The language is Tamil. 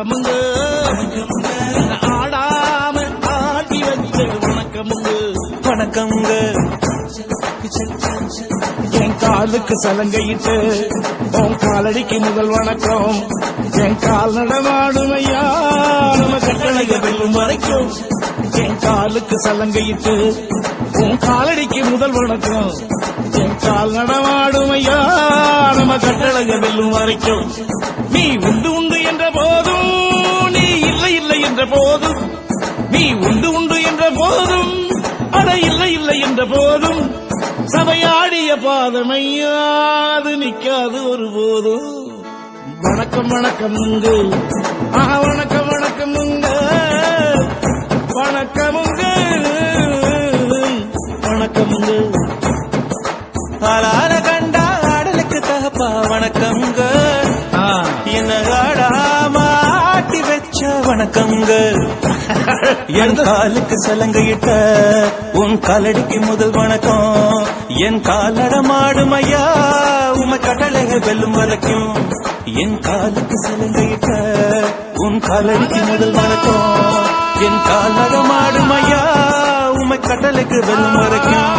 வணக்கமுங்க ஆடாம ஆட்டி வச்ச வணக்கமுங்க வணக்கம்ங்க என் காலுக்கு சலங்கையிட்டு உன் காலடிக்கு முதல் வணக்கம் என் கால் நடமாடும் ஐயா நம்ம கட்டளைய வெல்லும் வரைக்கும் என் காலுக்கு சலங்கையிட்டு உன் காலடிக்கு முதல் வணக்கம் என் கால் நடமாடும் ஐயா நம்ம கட்டளைய வெல்லும் வரைக்கும் நீ உண்டு உண்டு என்ற போதும் நீ இல்லை இல்லை என்ற போதும் நீ உண்டு உண்டு என்ற போதும் அட இல்லை இல்லை என்ற போதும் சபையாடிய பாதமையாது நிக்காது ஒருபோதும் வணக்கம் வணக்கமுங்க வணக்கம் வணக்கமுங்க வணக்கமுங்க வணக்கமுங்க ஆளான கண்டா ஆடலுக்கு தகப்பா வணக்கம்ங்க என்ன ஆடாம ஆட்டி வச்ச வணக்கம்ங்க என் காலுக்கு சலங்கையிட்ட உன் காலடிக்கு முதல் வணக்கம் என் காலடமாடும் ஐயா உமை கட்டளைகள் வெல்லும் வரைக்கும் என் காலுக்கு சலங்கையிட்ட உன் காலடிக்கு முதல் வணக்கம் என் காலடமாடும் ஐயா உமை கட்டளைக்கு வெல்லும் வரைக்கும்